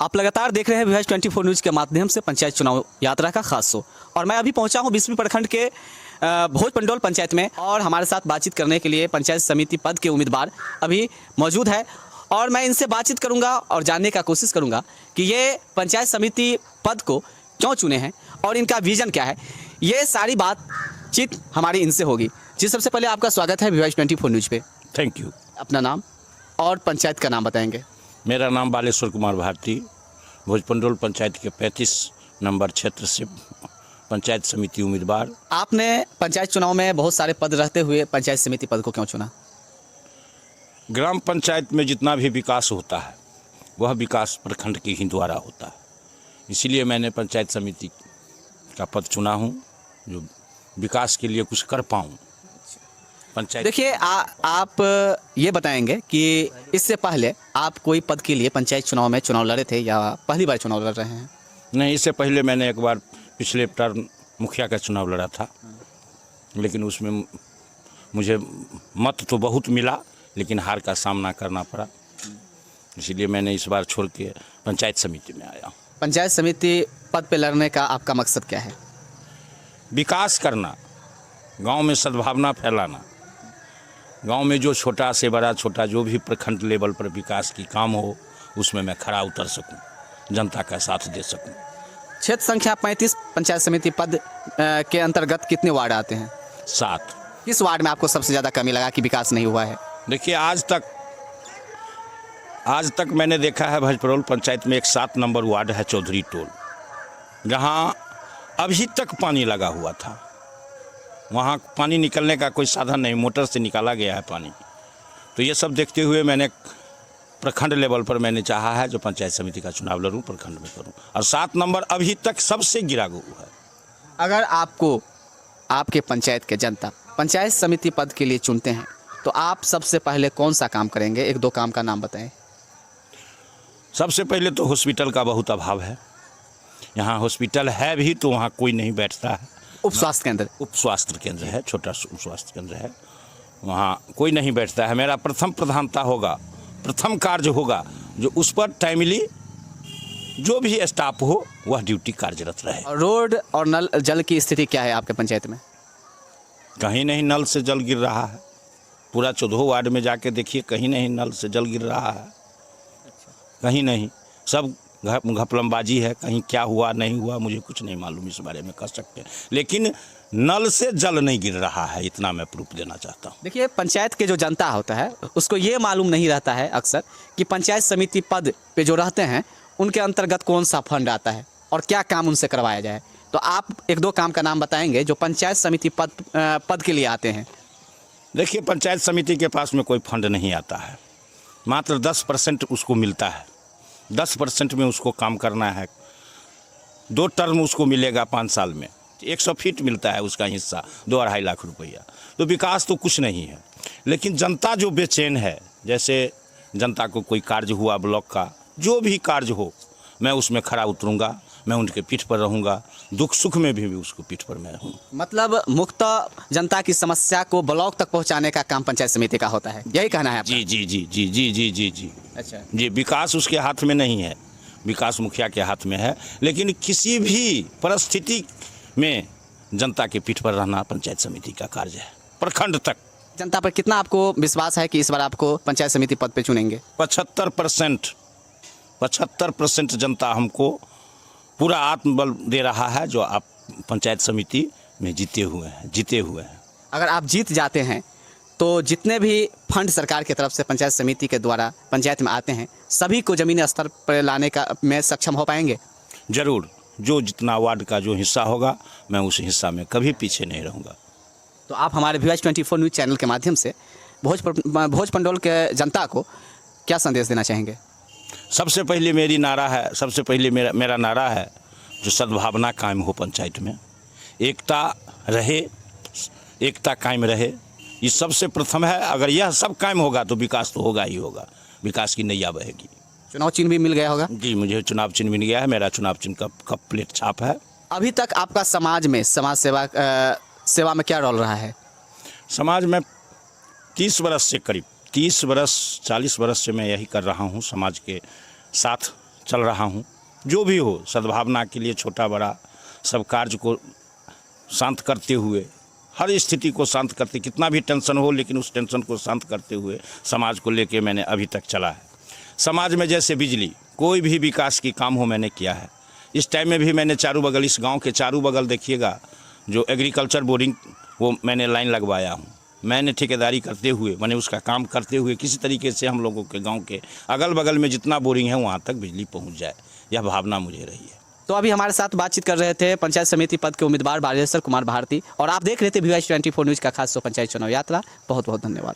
आप लगातार देख रहे हैं विभाज 24 न्यूज़ के माध्यम से पंचायत चुनाव यात्रा का खास शो। और मैं अभी पहुंचा हूं 20वीं प्रखंड के भोज पंडोल पंचायत में, और हमारे साथ बातचीत करने के लिए पंचायत समिति पद के उम्मीदवार अभी मौजूद है। और मैं इनसे बातचीत करूंगा और जानने का कोशिश करूंगा कि ये पंचायत समिति पद को क्यों चुने हैं और इनका विजन क्या है। ये सारी बातचीत हमारी इनसे होगी। जी, सबसे पहले आपका स्वागत है विभाज 24 न्यूज़ पे। Thank you. अपना नाम और पंचायत का नाम बताएंगे। मेरा नाम बालेश्वर कुमार भारती, भोजपंडोल पंचायत के 35 नंबर क्षेत्र से पंचायत समिति उम्मीदवार। आपने पंचायत चुनाव में बहुत सारे पद रहते हुए पंचायत समिति पद को क्यों चुना? ग्राम पंचायत में जितना भी विकास होता है वह विकास प्रखंड के ही द्वारा होता है, इसीलिए मैंने पंचायत समिति का पद चुना हूँ जो विकास के लिए कुछ कर पाऊँ। पंचायत देखिए, आप ये बताएंगे कि इससे पहले आप कोई पद के लिए पंचायत चुनाव में चुनाव लड़े थे या पहली बार चुनाव लड़ रहे हैं? नहीं, इससे पहले मैंने एक बार पिछले टर्म मुखिया का चुनाव लड़ा था, लेकिन उसमें मुझे मत तो बहुत मिला लेकिन हार का सामना करना पड़ा, इसीलिए मैंने इस बार छोड़ के पंचायत समिति में आया। पंचायत समिति पद पे लड़ने का आपका मकसद क्या है? विकास करना, गांव में सद्भावना फैलाना, गांव में जो छोटा से बड़ा छोटा जो भी प्रखंड लेवल पर विकास की काम हो उसमें मैं खड़ा उतर सकूं, जनता का साथ दे सकूं। क्षेत्र संख्या 35 पंचायत समिति पद के अंतर्गत कितने वार्ड आते हैं? 7। किस वार्ड में आपको सबसे ज़्यादा कमी लगा कि विकास नहीं हुआ है? देखिए, आज तक मैंने देखा है भोजपंडोल पंचायत में एक 7 नंबर वार्ड है चौधरी टोल, जहां अभी तक पानी लगा हुआ था। वहाँ पानी निकलने का कोई साधन नहीं, मोटर से निकाला गया है पानी। तो ये सब देखते हुए मैंने प्रखंड लेवल पर मैंने चाहा है जो पंचायत समिति का चुनाव लड़ूं, प्रखंड में करूं। और 7 नंबर अभी तक सबसे गिरा हुआ है। अगर आपको आपके पंचायत के जनता पंचायत समिति पद के लिए चुनते हैं तो आप सबसे पहले कौन सा काम करेंगे? 1-2 काम का नाम बताएं। सबसे पहले तो हॉस्पिटल का बहुत अभाव है। यहाँ हॉस्पिटल है भी तो वहाँ कोई नहीं बैठता है। उप स्वास्थ्य केंद्र है, छोटा उप स्वास्थ्य केंद्र है, वहाँ कोई नहीं बैठता है। मेरा प्रथम प्रधानता होगा, प्रथम कार्य होगा जो उस पर टाइमली जो भी स्टाफ हो वह ड्यूटी कार्यरत रहे। रोड और नल जल की स्थिति क्या है आपके पंचायत में? कहीं नहीं नल से जल गिर रहा है। पूरा 14 वार्ड में जाके देखिए, कहीं नहीं नल से जल गिर रहा है, कहीं नहीं। सब घपलमबाजी है, कहीं क्या हुआ नहीं हुआ मुझे कुछ नहीं मालूम, इस बारे में कह सकते हैं, लेकिन नल से जल नहीं गिर रहा है, इतना मैं प्रूफ देना चाहता हूँ। देखिए, पंचायत के जो जनता होता है उसको ये मालूम नहीं रहता है अक्सर कि पंचायत समिति पद पे जो रहते हैं उनके अंतर्गत कौन सा फंड आता है और क्या काम उनसे करवाया जाए। तो आप 1-2 काम का नाम बताएंगे जो पंचायत समिति पद के लिए आते हैं। देखिए, पंचायत समिति के पास में कोई फंड नहीं आता है, मात्र 10% उसको मिलता है। 10% में उसको काम करना है। 2 टर्म उसको मिलेगा 5 साल में, 100 फीट मिलता है उसका हिस्सा, 2-2.5 लाख रुपया। तो विकास तो कुछ नहीं है। लेकिन जनता जो बेचैन है, जैसे जनता को कोई कार्य हुआ ब्लॉक का, जो भी कार्य हो मैं उसमें खड़ा उतरूँगा, मैं उनके पीठ पर रहूँगा, दुख सुख में भी उसको पीठ पर मैं रहूँ। मतलब मुक्त जनता की समस्या को ब्लॉक तक पहुंचाने का काम पंचायत समिति का होता है, यही कहना है आपका? जी जी जी जी जी जी जी जी। अच्छा जी, विकास उसके हाथ में नहीं है, विकास मुखिया के हाथ में है, लेकिन किसी भी परिस्थिति में जनता के पीठ पर रहना पंचायत समिति का कार्य है, प्रखंड तक। जनता पर कितना आपको विश्वास है कि इस बार आपको पंचायत समिति पद पे चुनेंगे? 75% जनता हमको पूरा आत्मबल दे रहा है जो आप पंचायत समिति में जीते हुए हैं। अगर आप जीत जाते हैं तो जितने भी फंड सरकार की तरफ से पंचायत समिति के द्वारा पंचायत में आते हैं सभी को ज़मीनी स्तर पर लाने का में सक्षम हो पाएंगे? जरूर, जो जितना वार्ड का जो हिस्सा होगा मैं उस हिस्सा में कभी पीछे नहीं रहूँगा। तो आप हमारे विभाज 24 न्यूज़ चैनल के माध्यम से भोज पंडोल के जनता को क्या संदेश देना चाहेंगे? सबसे पहले मेरा नारा है जो सद्भावना कायम हो पंचायत में, एकता कायम रहे, ये सबसे प्रथम है। अगर यह सब कायम होगा तो विकास तो होगा ही होगा, विकास की नैया बहेगी। चुनाव चिन्ह भी मिल गया होगा? जी, मुझे चुनाव चिन्ह मिल गया है, मेरा चुनाव चिन्ह का प्लेट छाप है। अभी तक आपका समाज सेवा में क्या रोल रहा है? समाज में 30 वर्ष से करीब 30 वर्ष 40 वर्ष से मैं यही कर रहा हूँ, समाज के साथ चल रहा हूँ। जो भी हो सद्भावना के लिए छोटा बड़ा सब कार्य को शांत करते हुए, हर स्थिति को शांत करते, कितना भी टेंशन हो लेकिन उस टेंशन को शांत करते हुए समाज को लेके मैंने अभी तक चला है। समाज में जैसे बिजली, कोई भी विकास की काम हो मैंने किया है। इस टाइम में भी मैंने चारों बगल, इस गांव के चारों बगल देखिएगा जो एग्रीकल्चर बोरिंग वो मैंने लाइन लगवाया हूँ। मैंने ठेकेदारी करते हुए, मैंने उसका काम करते हुए किसी तरीके से हम लोगों के गांव के अगल बगल में जितना बोरिंग है वहाँ तक बिजली पहुँच जाए, यह भावना मुझे रही है। तो अभी हमारे साथ बातचीत कर रहे थे पंचायत समिति पद के उम्मीदवार बालेश्वर कुमार भारती, और आप देख रहे थे VY24 न्यूज़ का खास शो पंचायत चुनाव यात्रा। बहुत बहुत धन्यवाद।